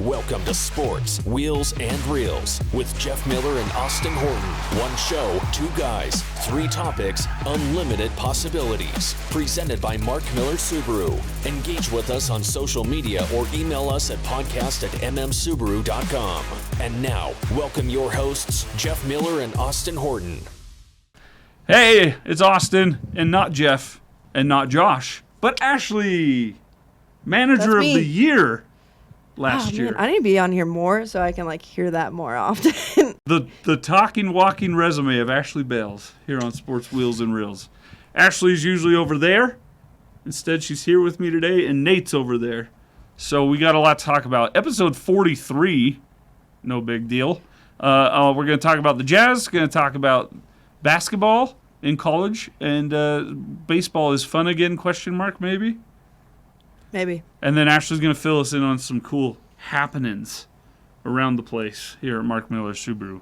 Welcome to Sports, Wheels, and Reels with Jeff Miller and Austin Horton. One show, two guys, three topics, unlimited possibilities. Presented by Mark Miller Subaru. Engage with us on social media or email us at podcast@mmsubaru.com. And now, welcome your hosts, Jeff Miller and Austin Horton. Hey, it's Austin, and not Jeff, and not Josh, but Ashley, manager of the year last year. Man, I need to be on here more so I can hear that more often. The talking, walking resume of Ashley Bales here on Sports Wheels and Reels. Ashley's usually over there. Instead, she's here with me today, and Nate's over there. So we got a lot to talk about. Episode 43, no big deal. We're going to talk about the Jazz, going to talk about basketball in college, and baseball is fun again, question mark, maybe? Maybe. And then Ashley's going to fill us in on some cool happenings around the place here at Mark Miller Subaru.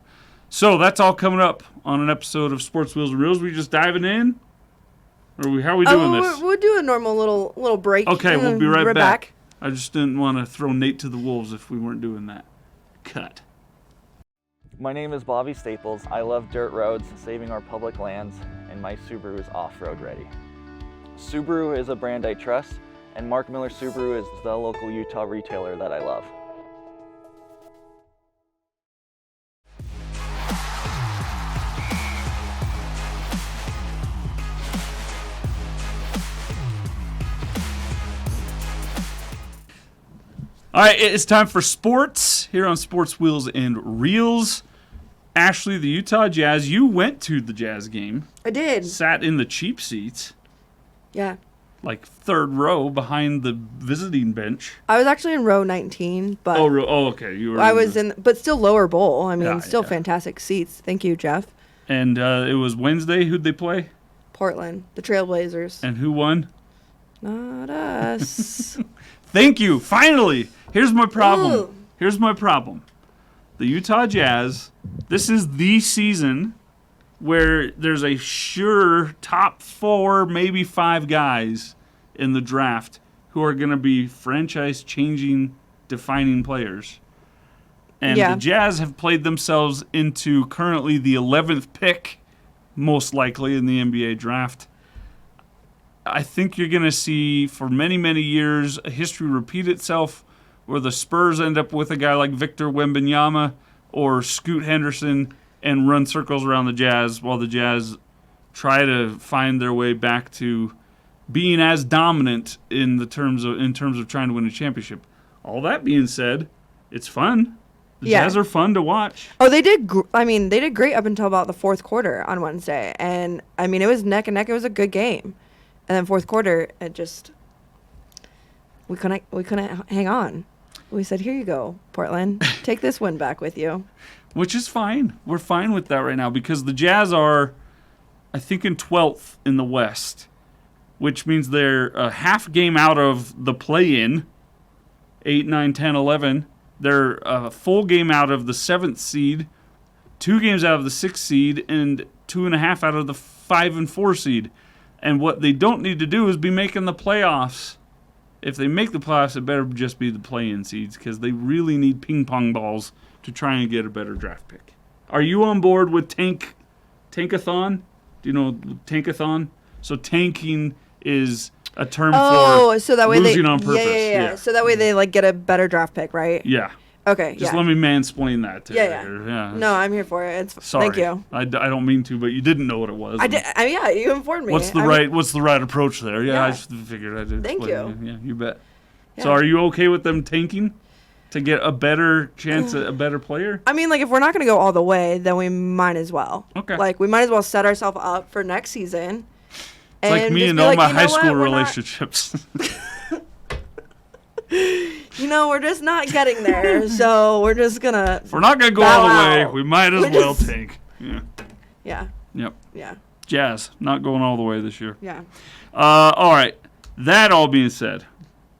So that's all coming up on an episode of Sports Wheels and Reels. We just diving in? Or how are we doing this? We'll do a normal little break. Okay, we'll be right back. I just didn't want to throw Nate to the wolves if we weren't doing that. Cut. My name is Bobby Staples. I love dirt roads, saving our public lands, and my Subaru is off-road ready. Subaru is a brand I trust, and Mark Miller Subaru is the local Utah retailer that I love. All right, it's time for sports here on Sports Wheels and Reels. Ashley, the Utah Jazz, you went to the Jazz game. I did. Sat in the cheap seats. Yeah. Like third row behind the visiting bench. I was actually in row 19, but okay. You were. I was but still lower bowl. I mean, fantastic seats. Thank you, Jeff. And it was Wednesday. Who'd they play? Portland, the Trailblazers. And who won? Not us. Thank you. Finally, here's my problem. Ooh. Here's my problem. The Utah Jazz. This is the season where there's a sure top 4, maybe 5 guys in the draft who are going to be franchise-changing, defining players. And the Jazz have played themselves into currently the 11th pick, most likely, in the NBA draft. I think you're going to see, for many, many years, a history repeat itself where the Spurs end up with a guy like Victor Wembanyama or Scoot Henderson and run circles around the Jazz while the Jazz try to find their way back to being as dominant in terms of trying to win a championship. All that being said, it's fun. The Jazz are fun to watch. Oh, they did. They did great up until about the fourth quarter on Wednesday, and it was neck and neck. It was a good game, and then fourth quarter, we couldn't hang on. We said, "Here you go, Portland. Take this win back with you." Which is fine. We're fine with that right now because the Jazz are, I think, in 12th in the West, which means they're a half game out of the play-in, 8, 9, 10, 11. They're a full game out of the 7th seed, 2 games out of the 6th seed, and 2.5 out of the 5 and 4 seed. And what they don't need to do is be making the playoffs. If they make the playoffs, it better just be the play-in seeds because they really need ping-pong balls to try and get a better draft pick. Are you on board with tankathon? Do you know tankathon? So tanking is a term for so that way losing on purpose. Yeah. So that way they get a better draft pick, right? Yeah. Okay. Just let me mansplain that to you. Yeah. No, I'm here for it. Sorry. Thank you. I don't mean to, but you didn't know what it was. I did. You informed me. What's the right approach there? Yeah, I just figured I did. Thank you. Yeah, you bet. Yeah. So are you okay with them tanking to get a better chance at a better player? If we're not going to go all the way, then we might as well. Okay. We might as well set ourselves up for next season. It's like me and all my high school relationships. We're just not getting there, so we're just going to If we're not going to go all the way, we might as well tank. Yeah. Yeah. Yep. Yeah. Jazz, not going all the way this year. Yeah. All right. That all being said,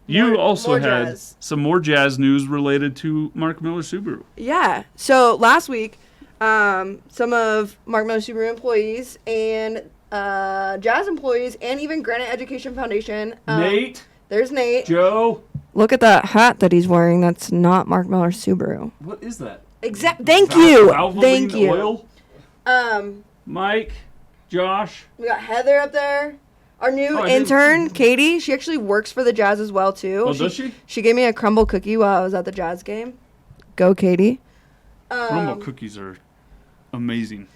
you also more had Jazz. some more Jazz news related to Mark Miller Subaru. Yeah. So last week, some of Mark Miller Subaru employees and Jazz employees and even Granite Education Foundation. Nate. There's Nate. Joe. Look at that hat that he's wearing. That's not Mark Miller Subaru. What is that? Thank you. Valvoline Thank you. Oil? Mike, Josh. We got Heather up there. Our new Oh, intern, Katie, she actually works for the Jazz as well, too. Oh, does she? She gave me a crumble cookie while I was at the Jazz game. Go, Katie. Crumble cookies are amazing.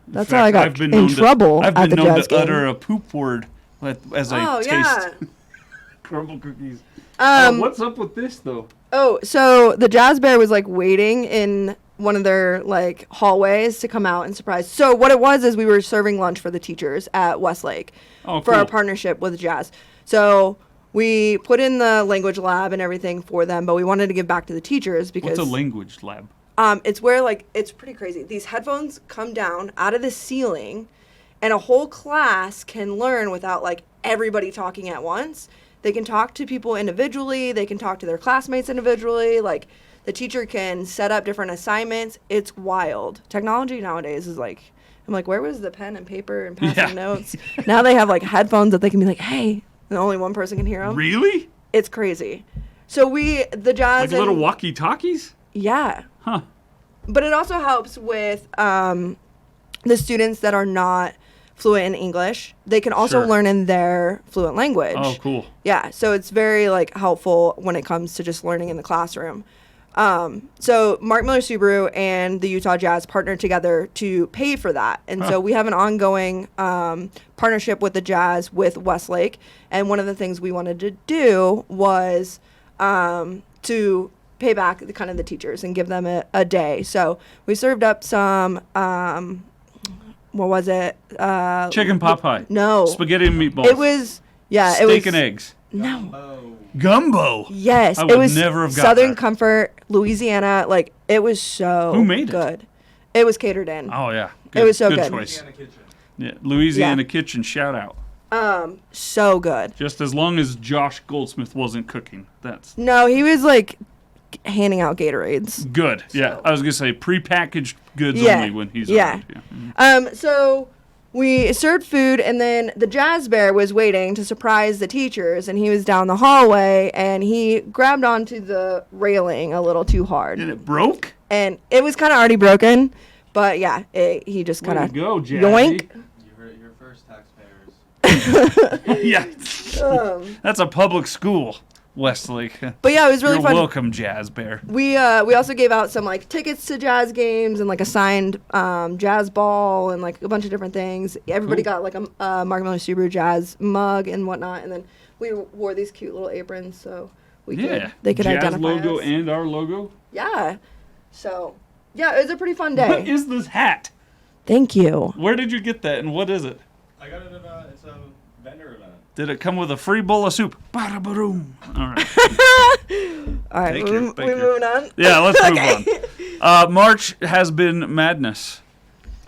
That's how I got in trouble at the Jazz game. I've been known to utter a poop word as I taste yeah. crumble cookies. What's up with this, though? Oh, so the Jazz Bear was, like, waiting in one of their, like, hallways to come out and surprise. So what it was is we were serving lunch for the teachers at Westlake for our partnership with Jazz. So we put in the language lab and everything for them, but we wanted to give back to the teachers because... What's a language lab? It's where, like, it's pretty crazy. These headphones come down out of the ceiling, and a whole class can learn without, like, everybody talking at once. They can talk to people individually. They can talk to their classmates individually. Like, the teacher can set up different assignments. It's wild. Technology nowadays is like, I'm like, where was the pen and paper and passing notes? Now they have, like, headphones that they can be like, hey, and only one person can hear them. Really? It's crazy. So the Jazz... Like little walkie-talkies? Yeah. Huh. But it also helps with the students that are not fluent in English. They can also learn in their fluent language. Oh, cool. Yeah, so it's very, like, helpful when it comes to just learning in the classroom. So Mark Miller Subaru and the Utah Jazz partnered together to pay for that. And so we have an ongoing partnership with the Jazz with Westlake. And one of the things we wanted to do was to pay back the teachers and give them a day. So we served up some, what was it? Chicken pot pie. No. Spaghetti and meatballs. It was, Steak and eggs. No. Gumbo. Yes. I would never have got Southern that. Comfort, Louisiana. Like, it was so Who made it? good. It was catered in. Oh, yeah. It was so good. Good choice. Yeah, Louisiana Kitchen, shout out. So good. Just as long as Josh Goldsmith wasn't cooking. That's No, he was, like, handing out Gatorades. good. Yeah, So- I was going to say prepackaged goods only when he's around. Yeah. So we served food, and then the Jazz Bear was waiting to surprise the teachers, and he was down the hallway, and he grabbed onto the railing a little too hard. And it broke? And it was kind of already broken, but yeah, he just kind Way of to go, Jazzy. yoink. You heard it here first, taxpayers. Yeah. That's a public school, Westlake. But yeah, it was really You're fun. welcome, Jazz Bear. We also gave out some, like, tickets to Jazz games and, like, a signed Jazz ball and, like, a bunch of different things. Everybody got, like, a Mark Miller Subaru Jazz mug and whatnot, and then we wore these cute little aprons so they could Jazz identify logo us. and our logo. Yeah. So, yeah, it was a pretty fun day. What is this hat? Thank you. Where did you get that, and what is it? I got it at it's a vendor event. Did it come with a free bowl of soup? Ba-da-ba-doom. All right. All right, Thank we you, moving thank you. on? Yeah, let's move on. March has been madness.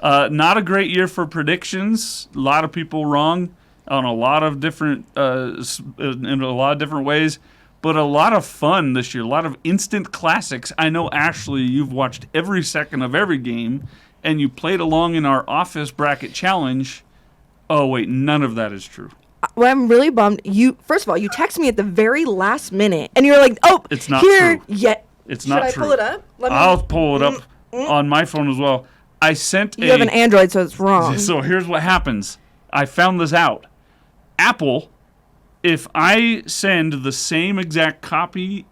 Not a great year for predictions. A lot of people wrong on a lot of different in a lot of different ways, but a lot of fun this year. A lot of instant classics. I know, Ashley, you've watched every second of every game, and you played along in our office bracket challenge. Oh wait, none of that is true. Well, I'm really bummed. First of all, you texted me at the very last minute, and you were like, "Oh, It's not here." true. Yeah. It's Should not I true. pull it up? I'll pull it up on my phone as well. I sent You have an Android, so it's wrong. So here's what happens. I found this out. Apple, if I send the same exact copy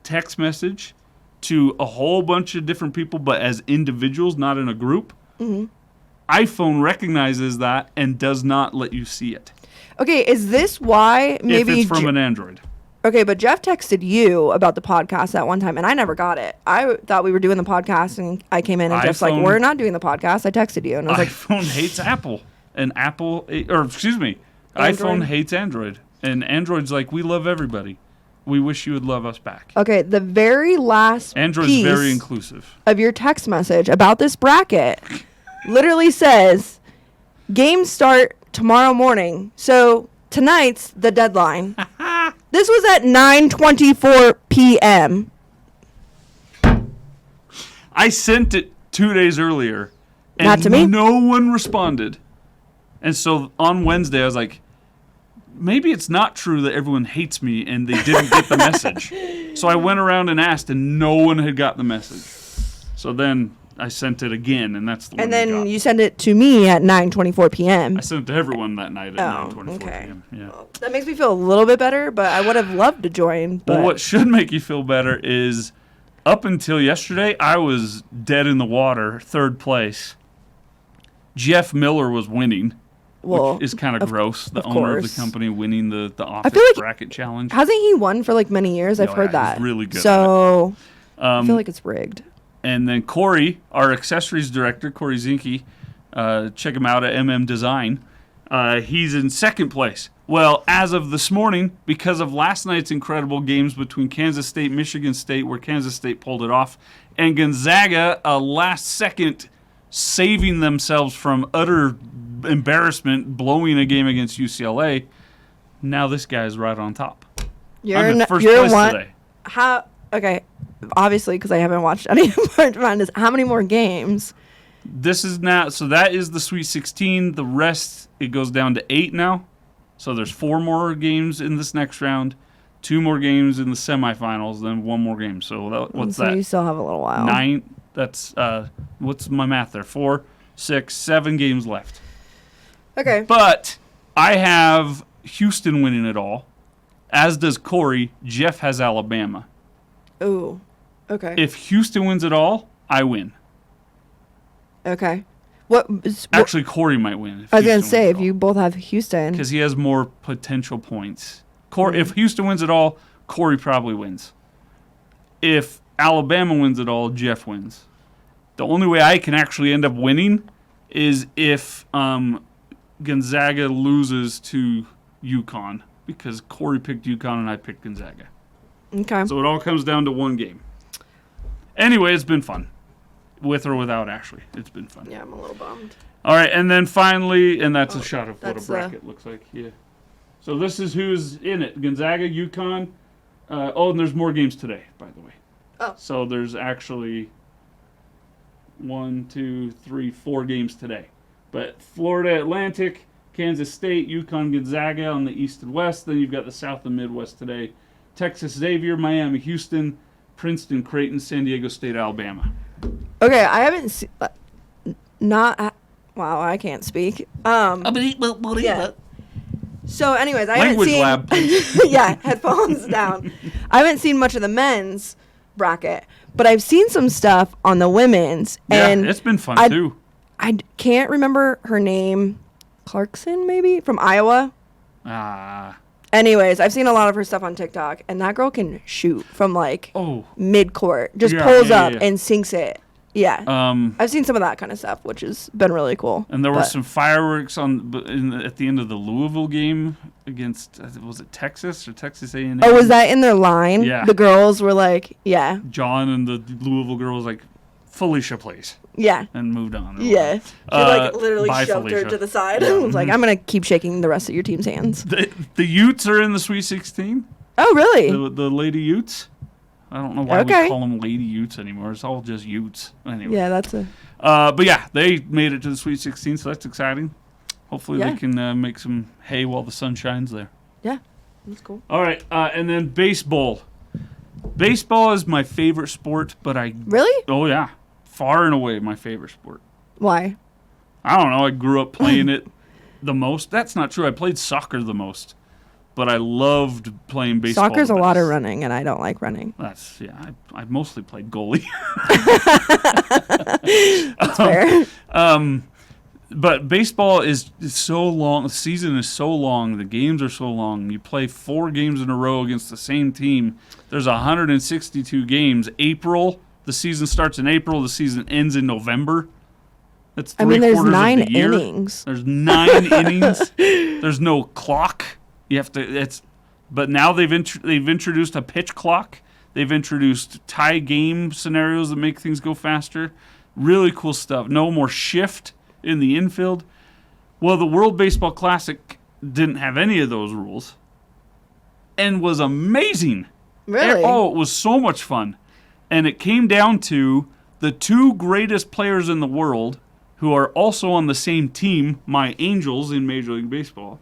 text message to a whole bunch of different people, but as individuals, not in a group, iPhone recognizes that and does not let you see it. Okay, is this why maybe? If it's from an Android. Okay, but Jeff texted you about the podcast that one time, and I never got it. I thought we were doing the podcast, and I came in, and Jeff's like, iPhone- "We're not doing the podcast." I texted you, and I was like, iPhone hates Apple, and iPhone Android? hates Android, and Android's like, we love everybody. We wish you would love us back. "Okay, the very last Android's piece very inclusive. of your text message about this bracket literally says, games start tomorrow morning. So tonight's the deadline." This was at 9:24 p.m. I sent it 2 days earlier, and Not to me. no one responded. And so on Wednesday, I was like, maybe it's not true that everyone hates me and they didn't get the message. So I went around and asked, and no one had got the message. So then I sent it again, and that's the one And then got. you send it to me at 9:24 p.m. I sent it to everyone that night at 9:24 okay. p.m. Yeah. That makes me feel a little bit better, but I would have loved to join. But Well, what should make you feel better is up until yesterday, I was dead in the water, third place. Jeff Miller was winning, which is kind of gross. The owner of the course. company winning the office feel like- bracket challenge. hasn't he won for like many years? I've Oh, heard yeah, he's that. really good at So I feel like it's rigged. And then Corey, our accessories director, Corey Zinke, check him out at MM Design. He's in second place. Well, as of this morning, because of last night's incredible games between Kansas State, Michigan State, where Kansas State pulled it off, and Gonzaga, a last second saving themselves from utter embarrassment, blowing a game against UCLA, now this guy's right on top. I'm in first place today. How? Okay, obviously because I haven't watched any of March Madness. How many more games? This is now, so that is the Sweet 16. The rest, it goes down to 8 now. So there's 4 more games in this next round, 2 more games in the semifinals, then 1 more game. So what's so that? you still have a little while. 9. That's, what's my math there? 4, 6, 7 games left. Okay. But I have Houston winning it all, as does Corey. Jeff has Alabama. Ooh. Okay. If Houston wins it all, I win. Okay. What? Actually, Corey might win. I was gonna say if you both have Houston. Because he has more potential points. If Houston wins it all, Corey probably wins. If Alabama wins it all, Jeff wins. The only way I can actually end up winning is if Gonzaga loses to UConn, because Corey picked UConn and I picked Gonzaga. Okay. So it all comes down to one game. Anyway, it's been fun. With or without Ashley. It's been fun. Yeah, I'm a little bummed. All right, and then finally, and that's a shot of what a that's, bracket looks like. Yeah. So this is who's in it. Gonzaga, UConn. And there's more games today, by the way. Oh. So there's actually 4 games today. But Florida Atlantic, Kansas State, UConn, Gonzaga on the East and West. Then you've got the South and Midwest today. Texas Xavier, Miami, Houston, Princeton, Creighton, San Diego State, Alabama. Okay, I haven't seen. Wow, I can't speak. Yeah. So, anyways, I Language haven't seen. lab. Yeah, headphones down. I haven't seen much of the men's bracket, but I've seen some stuff on the women's, and Yeah, it's been fun too. I can't remember her name. Clarkson, maybe from Iowa. Anyways, I've seen a lot of her stuff on TikTok, and that girl can shoot from like mid-court. Just pulls up and sinks it. Yeah. I've seen some of that kind of stuff, which has been really cool. And there were some fireworks at the end of the Louisville game against, was it Texas or Texas A&M? Oh, was that in their line? Yeah. The girls were like, yeah. John and the Louisville girls like, Felicia, please. Yeah. And moved on. Yeah. She like literally bye, shoved Felicia. her to the side and was like, I'm going to keep shaking the rest of your team's hands. The Utes are in the Sweet 16. Oh, really? The Lady Utes. I don't know why we call them Lady Utes anymore. It's all just Utes. Anyway. Yeah, that's a... But yeah, they made it to the Sweet 16, so that's exciting. Hopefully Yeah. they can make some hay while the sun shines there. Yeah, that's cool. All right, and then baseball. Baseball is my favorite sport, but Really? Oh, yeah. Far and away my favorite sport. Why? I don't know. I grew up playing it the most. That's not true. I played soccer the most, but I loved playing baseball. Soccer's the a lot of best. running, and I don't like running. That's, yeah. I mostly played goalie. That's fair. But baseball is so long. The season is so long. The games are so long. You play 4 games in a row against the same team. There's 162 games. The season starts in April. The season ends in November. That's there's three-quarters of 9 the year. innings. There's 9 innings. There's no clock. You have to. But now they've introduced a pitch clock. They've introduced tie game scenarios that make things go faster. Really cool stuff. No more shift in the infield. Well, the World Baseball Classic didn't have any of those rules and was amazing. Really? Oh, it was so much fun. And it came down to the 2 greatest players in the world who are also on the same team, my Angels in Major League Baseball,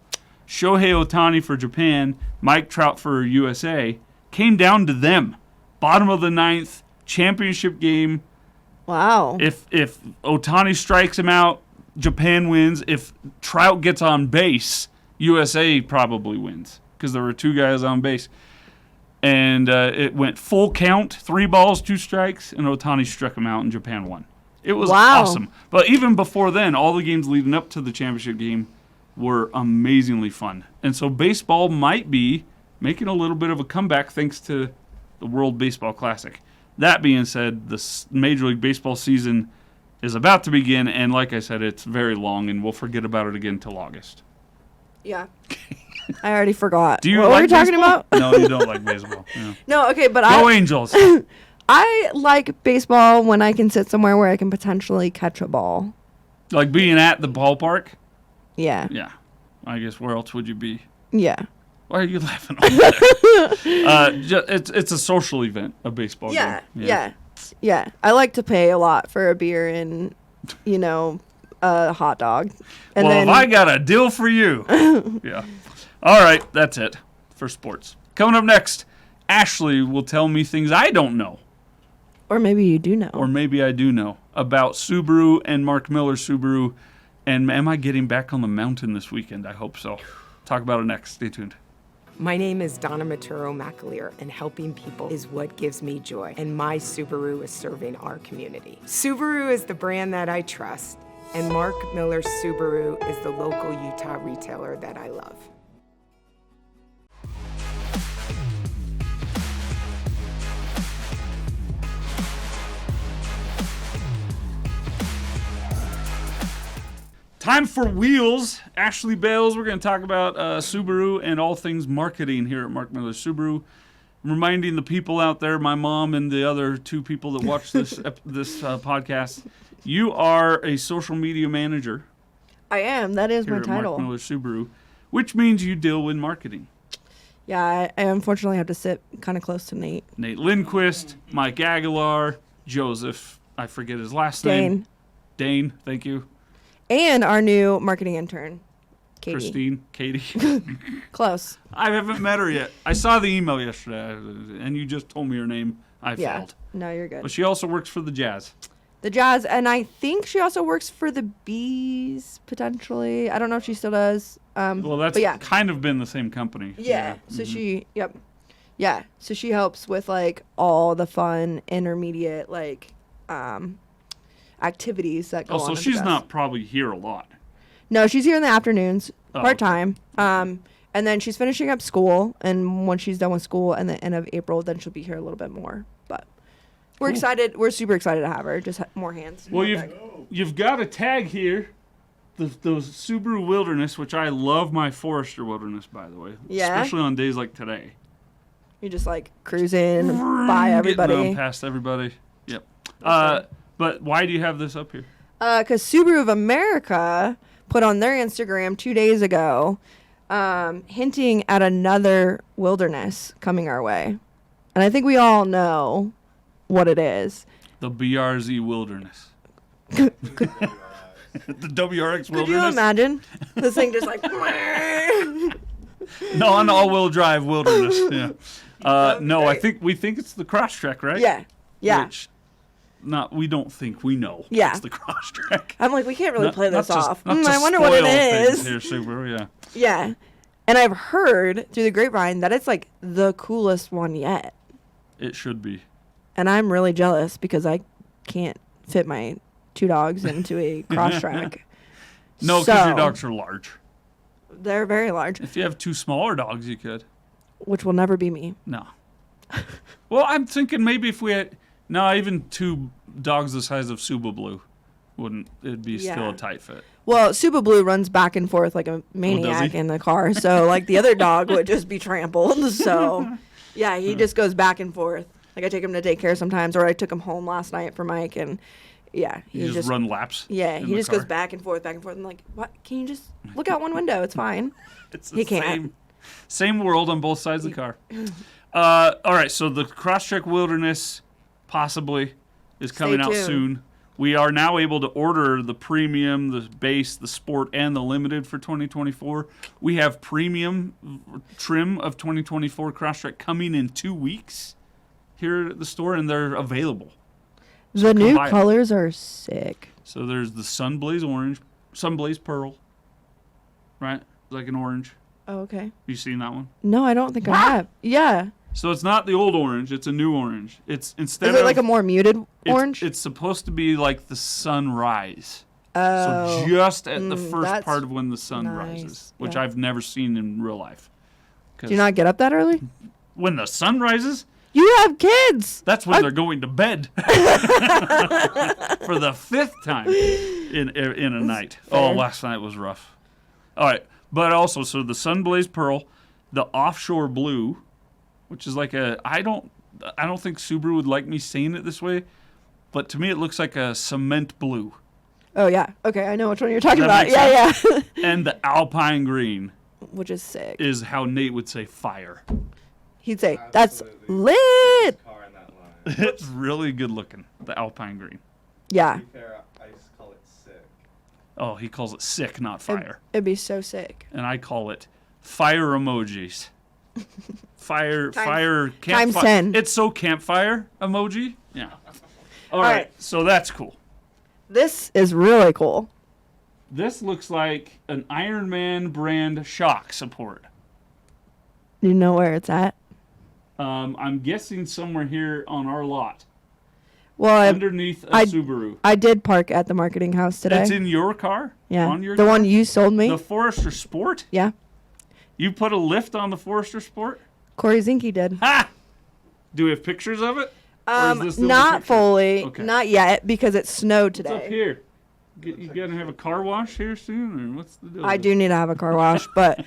Shohei Ohtani for Japan, Mike Trout for USA, came down to them. Bottom of the ninth, championship game. Wow. If Ohtani strikes him out, Japan wins. If Trout gets on base, USA probably wins because there were 2 guys on base. And it went full count, 3 balls, 2 strikes, and Ohtani struck him out and Japan won. It was awesome. But even before then, all the games leading up to the championship game were amazingly fun. And so baseball might be making a little bit of a comeback thanks to the World Baseball Classic. That being said, the Major League Baseball season is about to begin, and like I said, it's very long, and we'll forget about it again until August. Yeah. I already forgot. Do you what like were we talking baseball? about? No, you don't like baseball. Yeah. No, okay, but Go Angels. I like baseball when I can sit somewhere where I can potentially catch a ball. Like being at the ballpark? Yeah. Yeah. I guess where else would you be? Yeah. Why are you laughing over there? It's a social event, a baseball game. Yeah. I like to pay a lot for a beer and, a hot dog. And well, if I got a deal for you. Yeah. All right, that's it for sports. Coming up next, Ashley will tell me things I don't know. Or maybe you do know. Or maybe I do know about Subaru and Mark Miller Subaru. And am I getting back on the mountain this weekend? I hope so. Talk about it next. Stay tuned. My name is Donna Maturo McAleer, and helping people is what gives me joy. And my Subaru is serving our community. Subaru is the brand that I trust, and Mark Miller Subaru is the local Utah retailer that I love. Time for Wheels. Ashley Bales. We're going to talk about Subaru and all things marketing here at Mark Miller Subaru. Reminding the people out there, my mom and the other 2 people that watch this podcast, you are a social media manager. I am. That is my here at title. Mark Miller Subaru, which means you deal with marketing. Yeah, I unfortunately have to sit kind of close to Nate. Nate Lindquist, Mike Aguilar, Joseph, I forget his last name. Dane, thank you. And our new marketing intern, Katie. Close. I haven't met her yet. I saw the email yesterday, and you just told me her name. I failed. No, you're good. But she also works for the Jazz. The Jazz, and I think she also works for the Bees, potentially. I don't know if she still does. Well, that's kind of been the same company. Yeah. So Yeah. So she helps with, like, all the fun, intermediate, like, activities that go on. So at the she's Jazz. not probably here a lot. No, she's here in the afternoons, part-time. Okay. And then she's finishing up school, and when she's done with school at the end of April, then she'll be here a little bit more. But we're excited. We're super excited to have her. Just more hands. Well, you've got a tag here, the Subaru Wilderness, which I love my Forester Wilderness, by the way. Yeah? Especially on days like today. You're just, like, cruising by everybody. Getting on past everybody. Yep. But why do you have this up here? Because Subaru of America put on their Instagram 2 days ago, hinting at another wilderness coming our way. And I think we all know what it is. The BRZ Wilderness. The WRX Wilderness. Could you imagine this thing just like... No, an all-wheel drive Wilderness. Yeah. No, great. we think it's the Crosstrek, right? Yeah. Which, we don't think we know. Yeah. It's the Crosstrek. I'm like, we can't really play this off. Not to I wonder what it spoil is. things here, Subaru, yeah. Yeah. And I've heard through the grapevine that it's like the coolest one yet. It should be. And I'm really jealous because I can't fit my 2 dogs into a Crosstrek. No, because your dogs are large. They're very large. If you have 2 smaller dogs, you could. Which will never be me. No. Well, I'm thinking maybe if we had... No, even 2 dogs the size of Suba Blue it'd be still a tight fit. Well, Suba Blue runs back and forth like a maniac in the car. So, like, the other dog would just be trampled. So, yeah, he just goes back and forth. Like, I take him to daycare sometimes, or I took him home last night for Mike, and, yeah. He just run laps? Yeah, he just goes back and forth. I'm like, what? Can you just look out one window? It's fine. He can't. Same world on both sides of the car. All right, so the Crosstrek Wilderness possibly is coming out soon. We are now able to order the premium, the base, the sport, and the limited for 2024. We have premium trim of 2024 Crosstrek coming in 2 weeks here at the store, and they're available. The come new buy 'em. colors are sick. So there's the Sunblaze Orange, Sunblaze Pearl, right? Like an orange. Oh, okay. You seen that one? No, I don't think I have. Yeah. So it's not the old orange; it's a new orange. It's instead Is it of like a more muted orange? It's supposed to be like the sunrise. Oh. So just at the first that's part of when the sun nice. rises, which Yeah. I've never seen in real life. Do you not get up that early? When the sun rises, You have kids. that's when they're going to bed for the 5th time in a night. Oh, fair. last night was rough. All right, but also so the Sunblaze Pearl, the Offshore Blue, which is like I don't think Subaru would like me saying it this way, but to me it looks like a cement blue. Oh yeah. Okay, I know which one you're talking Does about. that Yeah, yeah. And the Alpine Green Which is sick. is how Nate would say fire. He'd say that's Absolutely. lit. Car in that line. It's really good looking, the Alpine Green. Yeah. To be fair, I just call it sick. Oh, he calls it sick, not fire. It'd be so sick. And I call it fire emojis. Fire, Times- fire, times campfire. 10. It's so campfire emoji. Yeah. All right. right, so that's cool. This is really cool. This looks like an Iron Man brand shock support. You know where it's at? I'm guessing somewhere here on our lot, Well, underneath a I- Subaru. I did park at the marketing house today. It's in your car? yeah. On your The car? one you sold me. The Forester Sport? Yeah. You put a lift on the Forester Sport? Corey Zinke did. Ha! Do we have pictures of it? Or is this the only Not picture? fully. Okay. Not yet because it snowed What's up today. here? You gonna have a car wash here soon, or what's the deal? I do need to have a car wash, but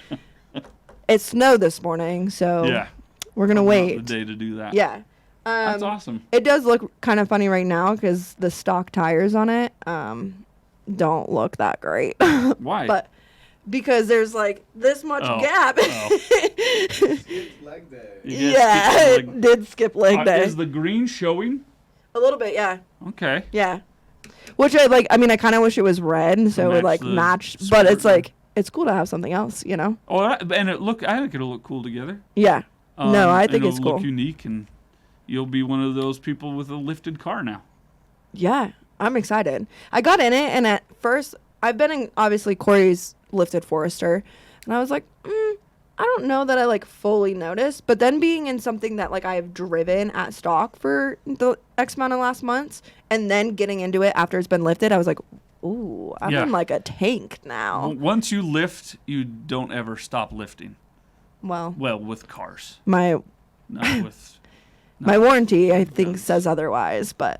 it snowed this morning, so Yeah. we're gonna Not wait. the day to do that. Yeah. That's awesome. It does look kind of funny right now because the stock tires on it don't look that great. Why? But because there's like this much Oh. gap. Skipped leg day. You Yeah, get it skipped did skip leg leg- day. Is the green showing? A little bit, yeah. Okay. Yeah. Which I like, I mean, I kind of wish it was red so it would match like the match, but sport, it's yeah. like, it's cool to have something else, you know? Oh, and I think it'll look cool together. Yeah. No, I think and it's it'll look cool. unique, and you'll be one of those people with a lifted car now. Yeah, I'm excited. I got in it, and at first, I've been in obviously Corey's lifted Forester, and I was like, I don't know that I like fully noticed. But then being in something that like I have driven at stock for the X amount of last months, and then getting into it after it's been lifted, I was like, ooh, I'm Yeah. in like a tank now. Once you lift, you don't ever stop lifting. Well, Well, with cars, my not with. my warranty I think says otherwise, but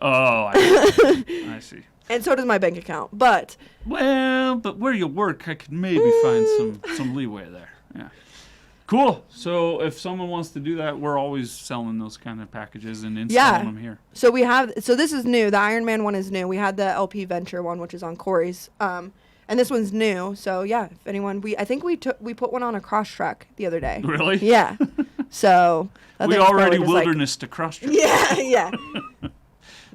Oh, I see. and so does my bank account. But Well, but where you work, I could maybe find some leeway there. Yeah. Cool. So if someone wants to do that, we're always selling those kind of packages and installing them here. so we have, so this is new. The Iron Man one is new. We had the LP Venture one, which is on Corey's, and this one's new. So yeah, if anyone, I think we put one on a cross track the other day. Really? Yeah. So I We think it's already probably just, like- wilderness to cross track. yeah, yeah.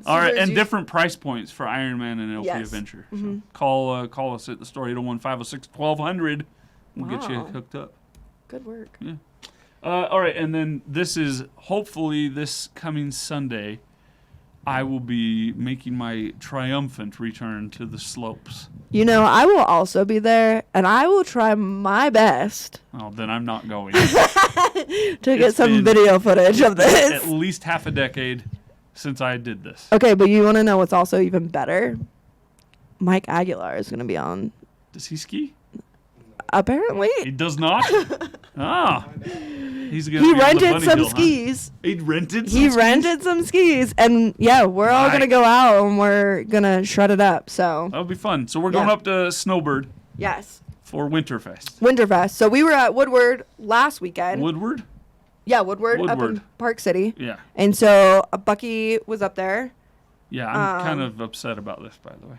All right, there's and you- different price points for Iron Man and LP Yes. Adventure. So call us at the store 801-506-1200. We'll get you Wow. hooked up. Good work. All right, and then this is hopefully this coming Sunday. I will be making my triumphant return to the slopes. You know, I will also be there, and I will try my best Oh, then I'm not going. to get It's some been video footage of At this. least half a decade since I did this. Okay, but you want to know what's also even better? Mike Aguilar is going to be on. Does he ski? Apparently, He does not. Ah, he's gonna. he be on the rented bunny some hill, huh? skis. He rented. Some He skis? rented some skis, and yeah, we're all gonna Nice. go out and we're gonna shred it up. So That'll be fun. So we're going Yeah. up to Snowbird yes, for WinterFest. WinterFest. So we were at Woodward last weekend. Woodward? Yeah, Woodward up in Woodward. Park City. Yeah. And so Bucky was up there. Yeah, I'm kind Um, of upset about this, by the way.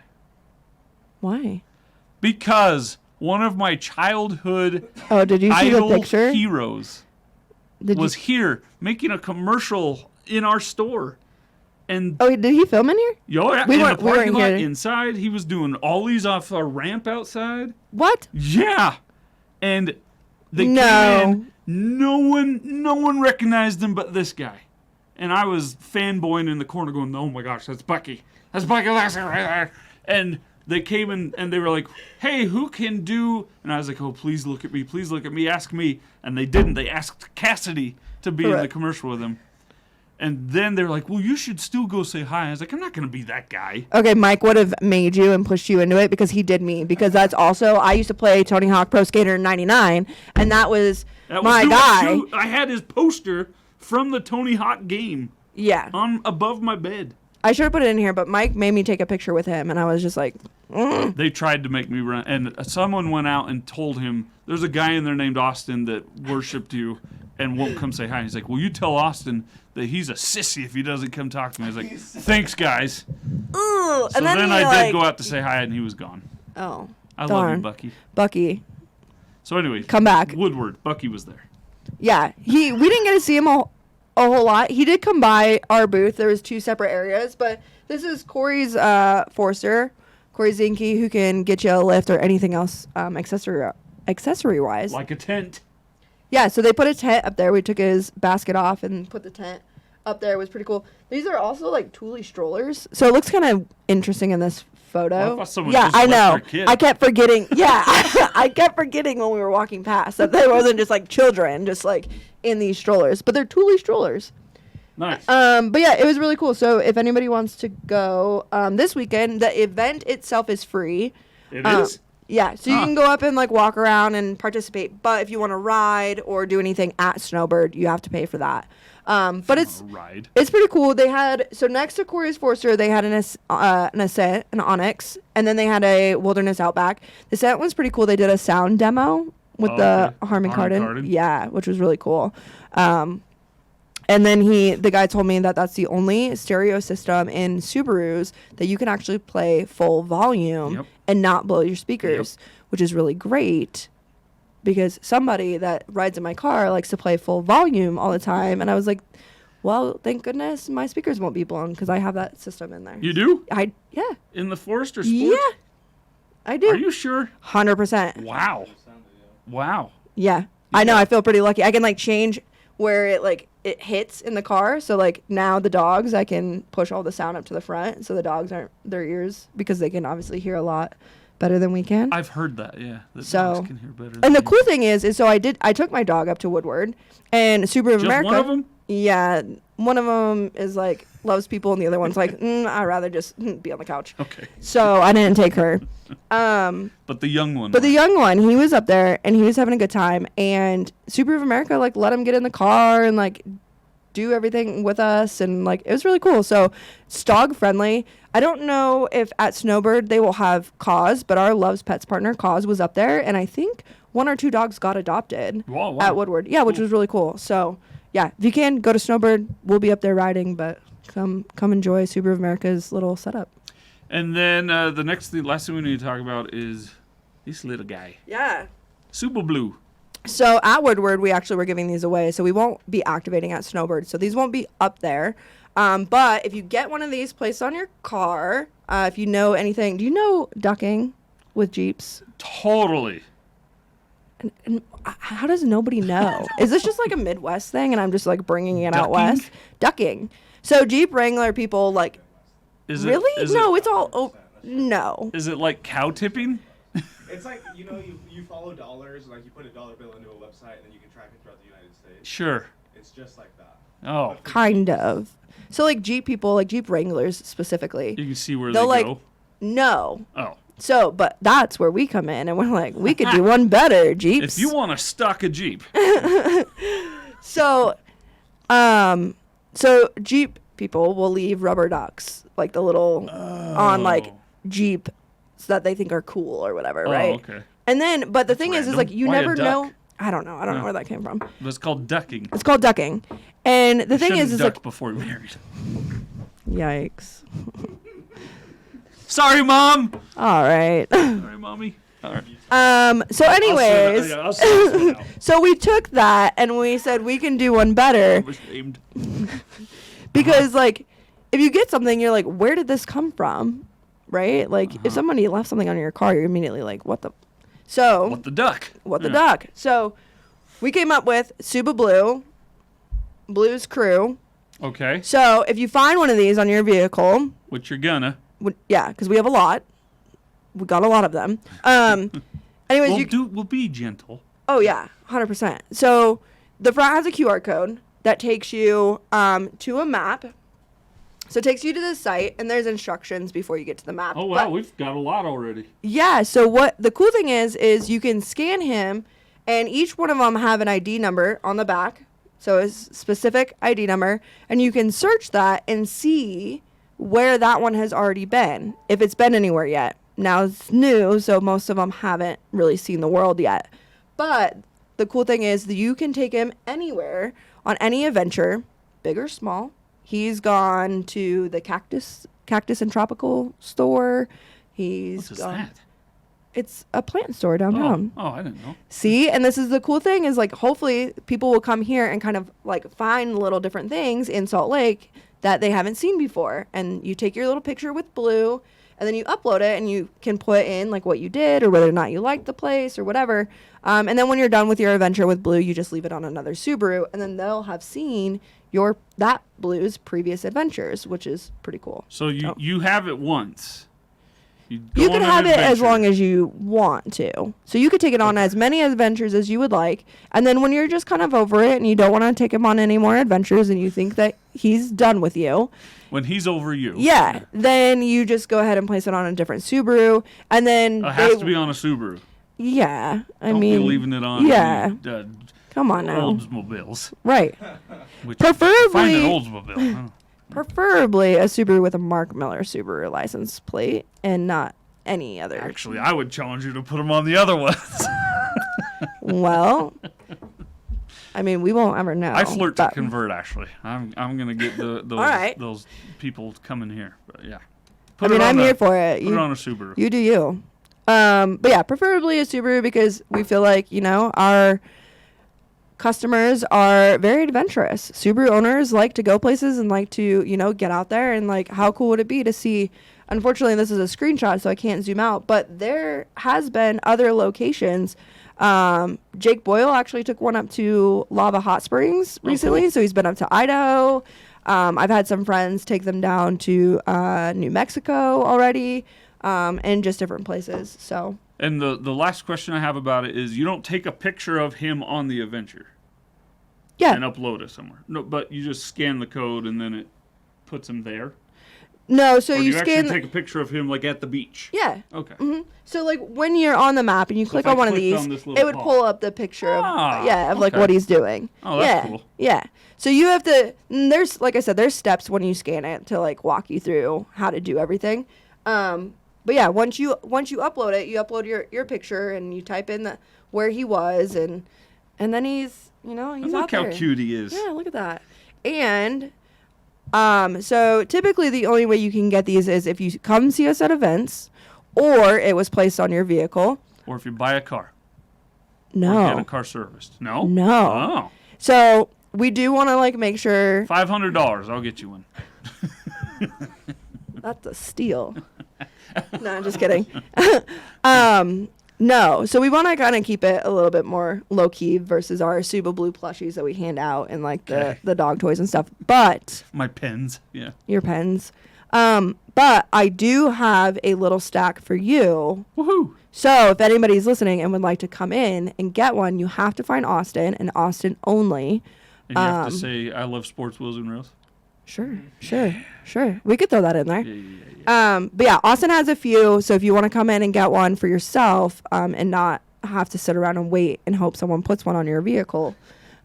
Why? Because one of my childhood Oh, did you see the idol picture? heroes Did was here making a commercial in our store. And Oh, did he film in here? yeah, We in the weren't parking lot here. inside, he was doing ollies off a ramp outside. What? Yeah, and they No. came in. No one recognized him but this guy, and I was fanboying in the corner, going, "Oh my gosh, that's Bucky! That's Bucky Lassie right there!" And they came in and they were like, "Hey, who can do?" And I was like, "Oh, please look at me! Please look at me! Ask me!" And they didn't. They asked Cassidy to be in the Correct. commercial with him. And then they're like, "Well, you should still go say hi." I was like, "I'm not going to be that guy." Okay, Mike would have made you and pushed you into it because he did me. Because that's also, I used to play Tony Hawk Pro Skater in '99, and that was That was my who- guy. who- I had his poster from the Tony Hawk game Yeah. on above my bed. I should have put it in here, but Mike made me take a picture with him, and I was just like, They tried to make me run, and someone went out and told him, "There's a guy in there named Austin that worshipped you and won't come say hi." He's like, "Well, you tell Austin that he's a sissy if he doesn't come talk to me." I was like, "Thanks, guys." ugh. So And then, then he, I like, did go out to say hi, and he was gone. Oh, I love darn. you, Bucky. Bucky, So anyway, come back. Woodward. Bucky was there. Yeah, we didn't get to see him a whole lot. He did come by our booth. There was 2 separate areas, but this is Corey's Forster, Corey Zinke, who can get you a lift or anything else accessory wise. Like a tent. Yeah, so they put a tent up there. We took his basket off and put the tent up there. It was pretty cool. These are also like Thule strollers, so it looks kind of interesting in this photo. Well, I thought someone Yeah, just I left know. their kid. I kept forgetting. Yeah, I kept forgetting when we were walking past that they wasn't just like children, just like in these strollers, but they're Thule strollers. Nice. But yeah, it was really cool. So if anybody wants to go this weekend, the event itself is free. It is? Yeah, so you Huh. can go up and like walk around and participate. But if you want to ride or do anything at Snowbird, you have to pay for that. But it's Ride. it's pretty cool. They had, so next to Corey's Forester, they had an Ascent, an Onyx, and then they had a Wilderness Outback. The Ascent was pretty cool. They did a sound demo with Oh, the okay. Harman Harman Kardon. Kardon. Yeah, which was really cool. And then the guy told me that that's the only stereo system in Subarus that you can actually play full volume Yep. and not blow your speakers, which is really great because somebody that rides in my car likes to play full volume all the time. And I was like, well, thank goodness my speakers won't be blown because I have that system in there. You do? Yeah, In the Forester Sport? yeah, I do. Are you sure? 100%. Wow. Wow. Yeah. I know. I feel pretty lucky. I can like change where it hits in the car. So like now the dogs, I can push all the sound up to the front so the dogs aren't their ears because they can obviously hear a lot better than we can. I've heard that, yeah. That So- dogs can hear better. And the than cool thing is so I took my dog up to Woodward and Subaru of Just America. one of them? Yeah. One of them is like loves people and the other one's like, I'd rather just be on the couch. Okay. So I didn't take her. But the young one. But the young one, he was up there and he was having a good time. And Subaru of America like let him get in the car and like do everything with us, and like it was really cool. So it's dog friendly. I don't know if at Snowbird they will have Cause, but our Loves Pets partner Cause was up there, and I think 1 or 2 dogs got adopted Wow. at Woodward. Yeah, which Cool. was really cool. So yeah, if you can go to Snowbird, we'll be up there riding, but come enjoy Subaru of America's little setup. And then the last thing we need to talk about is this little guy. Yeah. Super Blue. So at Woodward, we actually were giving these away, so we won't be activating at Snowbird. So these won't be up there. But if you get one of these placed on your car, if you know anything, do you know ducking with Jeeps? Totally. And how does nobody know? Is this just like a Midwest thing, and I'm just like bringing it out Ducking? west? Ducking. So Jeep Wrangler people like Is really? It, No, it's all no. Is it like cow tipping? It's like, you follow dollars, like you put a dollar bill into a website and then you can track it throughout the United States. Sure. It's just like that. Oh, Kind of. So like Jeep people, like Jeep Wranglers specifically, you can see where they'll they like go. no. Oh. So, but that's where we come in, and we're like, we could do one better, Jeeps. If you want to stock a Jeep, So Jeep people will leave rubber ducks, like the little on like Jeep, so that they think are cool or whatever, Oh, right? okay. And then, but the thing is random. like you Why a never duck? know. I don't know. I don't know Yeah. where that came from. But it's called ducking. It's called ducking, and the thing Should've is ducked like, before we married. yikes. Sorry, Mom. All right. Sorry, Mommy. All right. So anyways, I'll sort that out. so we took that and we said we can do one better. I'm ashamed. Because like if you get something, you're like, where did this come from? Right? Like, if somebody left something on your car, you're immediately like, what the? So. What the duck? What the duck? So, we came up with Suba Blue, Blue's Crew. Okay. So, if you find one of these on your vehicle. Which you're gonna. Yeah, because we have a lot. We got a lot of them. Anyways, we'll be gentle. Oh, yeah, 100%. So, the front has a QR code that takes you to a map. So it takes you to the site, and there's instructions before you get to the map. Oh, wow, we've got a lot already. Yeah, so what the cool thing is you can scan him, and each one of them have an ID number on the back. So it's specific ID number, and you can search that and see where that one has already been, if it's been anywhere yet. Now it's new, so most of them haven't really seen the world yet. But the cool thing is that you can take him anywhere on any adventure, big or small. He's gone to the Cactus and Tropical store. What's that? It's a plant store downtown. Oh, I didn't know. See, and this is the cool thing is like hopefully people will come here and kind of like find little different things in Salt Lake that they haven't seen before. And you take your little picture with Blue, and then you upload it, and you can put in like what you did or whether or not you liked the place or whatever. And then when you're done with your adventure with Blue, you just leave it on another Subaru, and then they'll have seen that Blue's previous adventures, which is pretty cool. So you have it once. You can have it as long as you want to. So you could take it on as many adventures as you would like, and then when you're just kind of over it and you don't want to take him on any more adventures and you think that he's done with you. When he's over you. Yeah. Then you just go ahead and place it on a different Subaru, and then it has to be on a Subaru. Yeah. Don't be leaving it on come on now. Oldsmobiles. Right. Preferably find an Oldsmobile. Huh? Preferably a Subaru with a Mark Miller Subaru license plate and not any other. Actually, I would challenge you to put them on the other ones. Well, I mean, we won't ever know. I flirt to convert. Actually, I'm gonna get those people coming here. But yeah, I'm here for it. Put it on a Subaru. You do you. But yeah, preferably a Subaru because we feel like our customers are very adventurous. Subaru owners like to go places and like to, get out there, and like, how cool would it be to see? Unfortunately, this is a screenshot, so I can't zoom out, but there has been other locations. Jake Boyle actually took one up to Lava Hot Springs recently, cool. So he's been up to Idaho. I've had some friends take them down to New Mexico already, and just different places. So. And the last question I have about it is, you don't take a picture of him on the adventure. Yeah. And upload it somewhere. No, but you just scan the code and then it puts him there. No, so or you scan. Actually take a picture of him like at the beach. Yeah. Okay. Mm-hmm. So like when you're on the map and you click on one of these, it would pull up the picture of like what he's doing. Oh, that's cool. Yeah. So you have to. There's like I said, there's steps when you scan it to like walk you through how to do everything. But yeah, once you upload it, you upload your picture and you type in where he was, and then he's he's out look there. How cute he is. Yeah, look at that. And so typically the only way you can get these is if you come see us at events, or it was placed on your vehicle, or if you buy a car. No. Or get a car serviced. No. No. Oh. So we do want to like make sure. $500. I'll get you one. That's a steal. No, I'm just kidding. No, so we want to kind of keep it a little bit more low key versus our Suba Blue plushies that we hand out and like the dog toys and stuff. But my pens, yeah, your pens. But I do have a little stack for you. Woohoo! So if anybody's listening and would like to come in and get one, you have to find Austin and Austin only. And you have to say, "I love sports wheels and rails." Sure. We could throw that in there. Yeah. But yeah, Austin has a few. So if you want to come in and get one for yourself, and not have to sit around and wait and hope someone puts one on your vehicle,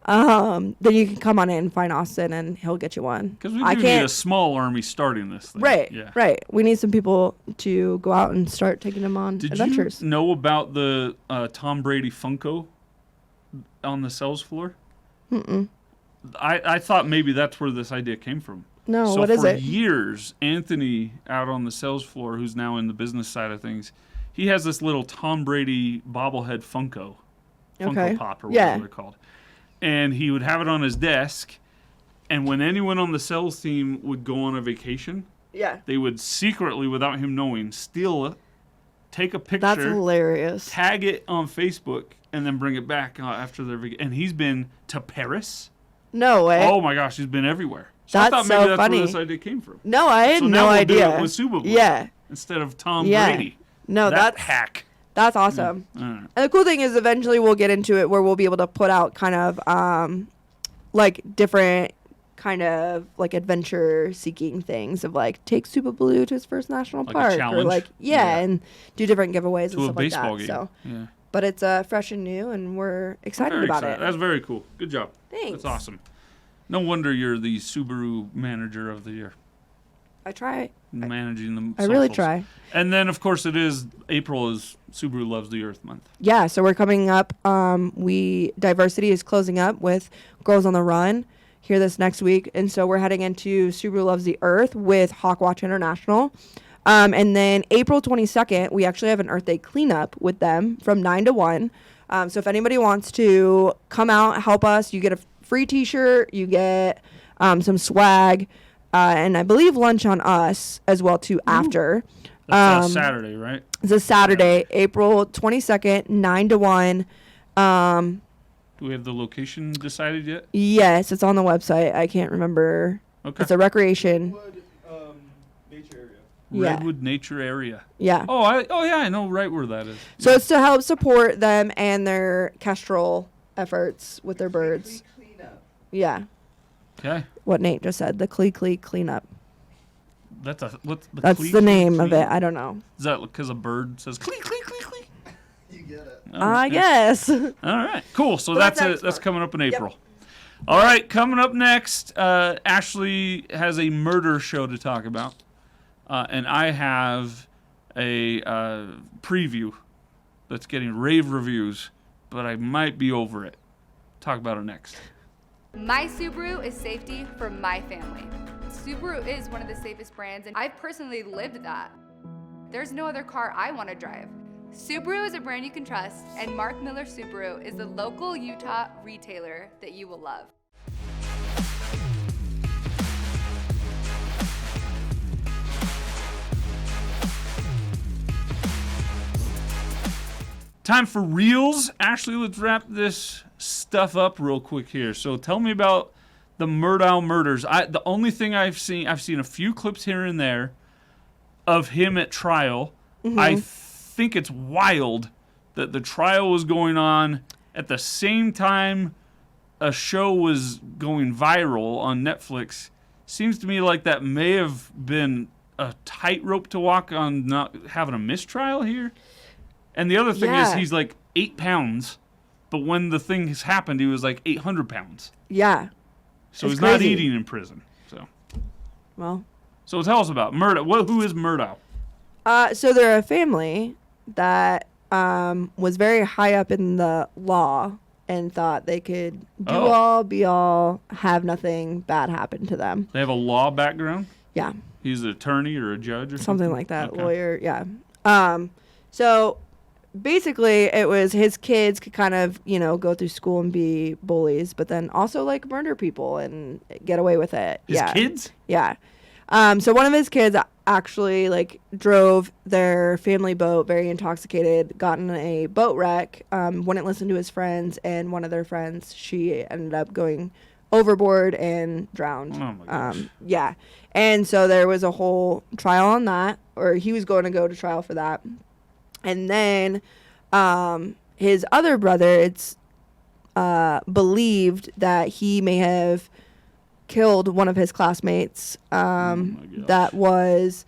then you can come on in and find Austin and he'll get you one. Because we do need a small army starting this thing. Right. Yeah. Right. We need some people to go out and start taking them on adventures. Did you know about the Tom Brady Funko on the sales floor? Mm-mm. I thought maybe that's where this idea came from. No, so what is it? For years, Anthony out on the sales floor, who's now in the business side of things, he has this little Tom Brady bobblehead Funko Pop or whatever they're called. And he would have it on his desk, And when anyone on the sales team would go on a vacation, Yeah. they would secretly, without him knowing, steal it, take a picture, That's hilarious. tag it on Facebook, and then bring it back after their vacation. And he's been to Paris. No way. Oh my gosh, he's been everywhere. So I That's thought maybe so that's funny. where this idea came from. No, I had So no now we'll idea. do it with Subaru. Yeah. Instead of Tom Yeah. Brady. No, that that's hack. That's awesome. All right. And the cool thing is eventually we'll get into it where we'll be able to put out kind of like different kind of like adventure seeking things of like take Super Blue to his first national Like a park or challenge? like Yeah. and do different giveaways and To a stuff like baseball that. game. So, Yeah. but it's fresh and new and we're excited Very about excited. it. That's very cool. Good job. Thanks. That's awesome. No wonder you're the Subaru manager of the year. I try. Managing them. I really socials. try. And then, of course, April is Subaru Loves the Earth month. Yeah, so we're coming up. Diversity is closing up with Girls on the Run here this next week, and so we're heading into Subaru Loves the Earth with Hawkwatch International. And then April 22nd, we actually have an Earth Day cleanup with them from 9 to 1. So if anybody wants to come out, help us, you get a free T-shirt, you get some swag, and I believe lunch on us as well too after. That's Saturday, right? It's a Saturday, April 22nd, 9 to 1. Do we have the location decided yet? Yes, it's on the website. I can't remember. Okay. It's a recreation. Wood, nature area. Yeah. Redwood Nature Area. Yeah. Oh yeah, I know right where that is. So it's to help support them and their kestrel efforts with their birds. Yeah. Okay. What Nate just said, the Clee cleanup. That's That's the name of it. I don't know. Is that because a bird says clee clee clee clee? You get it. I guess. All right, cool. So But that's that's that's next coming up in Yep. April. All right, coming up next, Ashley has a murder show to talk about, and I have a preview that's getting rave reviews, but I might be over it. Talk about it next. My Subaru is safety for my family. Subaru is one of the safest brands, and I've personally lived that. There's no other car I want to drive. Subaru is a brand you can trust, and Mark Miller Subaru is the local Utah retailer that you will love. Time for reels. Ashley, let's wrap this stuff up real quick here. So tell me about the Murdow murders. The only thing I've seen a few clips here and there of him at trial. Mm-hmm. I think it's wild that the trial was going on at the same time a show was going viral on Netflix. Seems to me like that may have been a tightrope to walk on, not having a mistrial here. And the other thing is Yeah. he's like 8 pounds, but when the thing has happened, he was like 800 pounds. Yeah. So It's he's not crazy. eating in prison. Well. So tell us about Murdow. Who is Murdow? So they're a family that was very high up in the law and thought they could do Oh. all, be all, have nothing bad happen to them. They have a law background? Yeah. He's an attorney or a judge or something? Something like that. Okay. Lawyer, yeah. So basically it was his kids could kind of, go through school and be bullies, but then also like murder people and get away with it. His yeah. kids? Yeah. So one of his kids actually like drove their family boat very intoxicated, got in a boat wreck, wouldn't listen to his friends, and one of their friends, she ended up going overboard and drowned. Oh my gosh. Yeah. And so there was a whole trial on that, or he was going to go to trial for that. And then his other brother, it's believed that he may have killed one of his classmates. gosh. That was,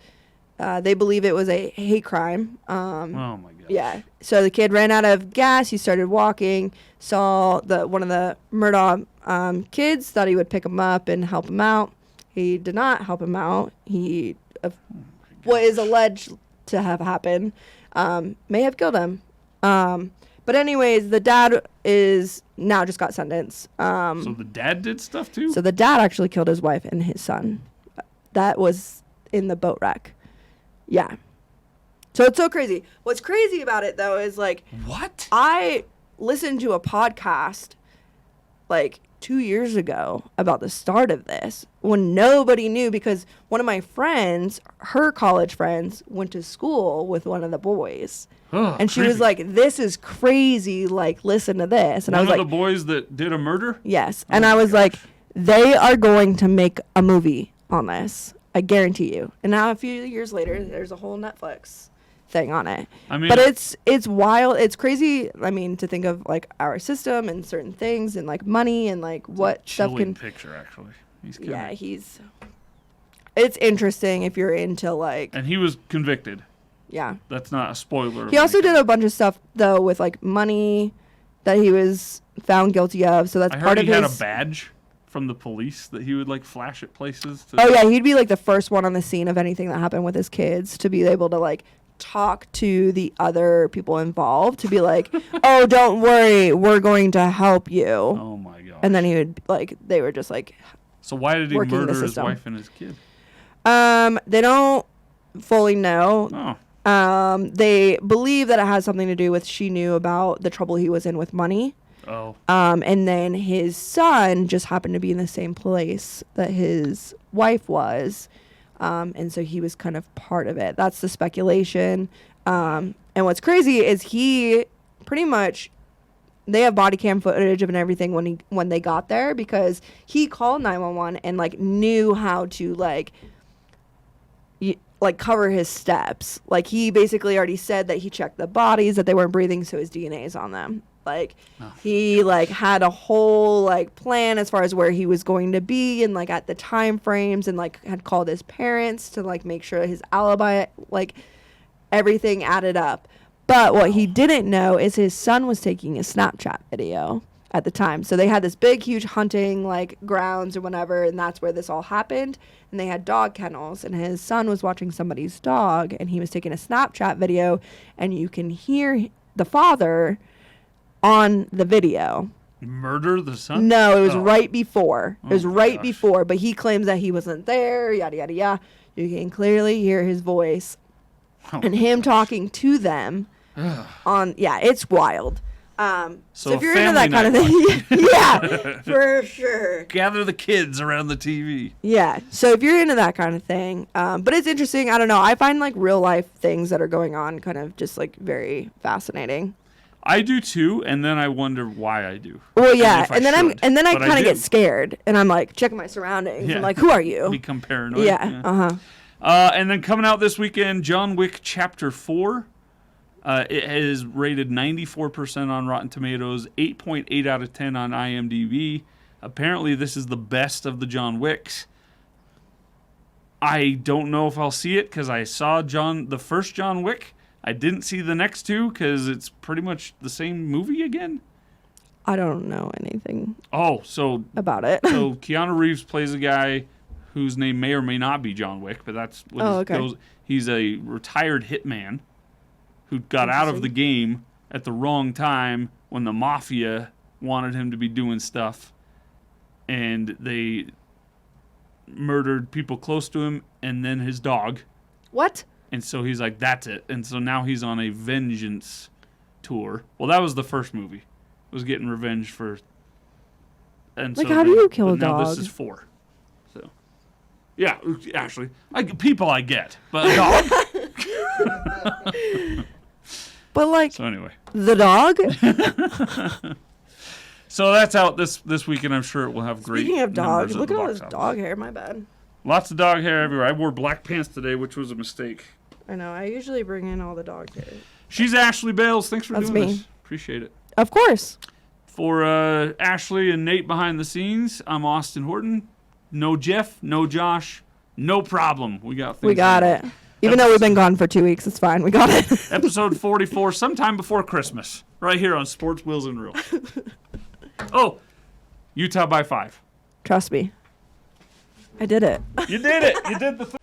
they believe it was a hate crime. Oh my gosh. Yeah. So the kid ran out of gas. He started walking. Saw one of the Murdaugh kids. Thought he would pick him up and help him out. He did not help him out. He, what is alleged to have happened, may have killed him. But anyways, the dad is now just got sentenced. So the dad did stuff too? So the dad actually killed his wife and his son. That was in the boat wreck. Yeah. So it's so crazy. What's crazy about it though is like What? I listened to a podcast like 2 years ago about the start of this when nobody knew, because one of my friends, her college friends, went to school with one of the boys. And she was like, this is crazy. Like, listen to this. And I was like, one of the boys that did a murder? yes. And I was like, they are going to make a movie on this. I guarantee you. And now a few years later, there's a whole Netflix thing on it. I mean, but it's wild. It's crazy. I mean, to think of like our system and certain things and like money and like what stuff chilling can. picture, actually. Yeah, it's interesting if you're into like. And he was convicted. Yeah. That's not a spoiler. He also did a bunch of stuff though with like money that he was found guilty of. So that's I part heard of he his. had a badge from the police that he would like flash at places. Oh yeah, he'd be like the first one on the scene of anything that happened with his kids to be able to like talk to the other people involved to be like, oh, don't worry, we're going to help you. Oh my god. And then he would like, they were just like. So why did he working the murder his system. wife and his kid? They don't fully know. Oh. They believe that it has something to do with she knew about the trouble he was in with money. Oh. And then his son just happened to be in the same place that his wife was. And so he was kind of part of it. That's the speculation. And what's crazy is he pretty much, they have body cam footage of and everything when they got there, because he called 911 and like knew how to like cover his steps. Like he basically already said that he checked the bodies, that they weren't breathing, so his DNA is on them. Like he like had a whole like plan as far as where he was going to be and like at the time frames, and like had called his parents to like make sure his alibi, like everything added up. But what he didn't know is his son was taking a Snapchat video at the time. So they had this big, huge hunting like grounds or whatever, and that's where this all happened. And they had dog kennels, and his son was watching somebody's dog, and he was taking a Snapchat video, and you can hear the father on the video. Murder the son? No, it was right before. It was right gosh. before, but he claims that he wasn't there, yada, yada, yada. You can clearly hear his voice and him talking to them on, yeah, it's wild. So if you're into that kind of thing, yeah, for sure. Gather the kids around the TV. Yeah, so if you're into that kind of thing, but it's interesting. I don't know. I find like real life things that are going on kind of just like very fascinating. I do too, and then I wonder why I do. Well, yeah, and then I But kind of do. get scared, and I'm like checking my surroundings. Yeah. I'm like, who are you? Become paranoid. Yeah. And then coming out this weekend, John Wick Chapter 4. It is rated 94% on Rotten Tomatoes, 8.8 out of 10 on IMDb. Apparently, this is the best of the John Wicks. I don't know if I'll see it because I saw the first John Wick. I didn't see the next two because it's pretty much the same movie again. I don't know anything So about it. so Keanu Reeves plays a guy whose name may or may not be John Wick, but that's what he's a retired hitman who got out of the game at the wrong time when the mafia wanted him to be doing stuff, and they murdered people close to him and then his dog. What? And so he's like, that's it. And so now he's on a vengeance tour. Well, that was the first movie. Was getting revenge for. And like, so how do you kill a dog? Now this is 4. So, yeah, actually, people I get, but a dog. But like, So anyway, the dog. so that's out this weekend. I'm sure it will have great. Speaking of dogs, numbers look the at all box this office. dog hair. My bad. Lots of dog hair everywhere. I wore black pants today, which was a mistake. I know. I usually bring in all the dog hair. She's Ashley Bales. Thanks for That's doing me. this. Appreciate it. Of course. For Ashley and Nate behind the scenes, I'm Austin Horton. No Jeff, no Josh, no problem. We got things. We got it. Even though we've been gone for 2 weeks, it's fine. We got it. Episode 44, sometime before Christmas, right here on Sports Wheels and Reels. Oh, Utah by 5. Trust me. I did it. You did it. You did the thing.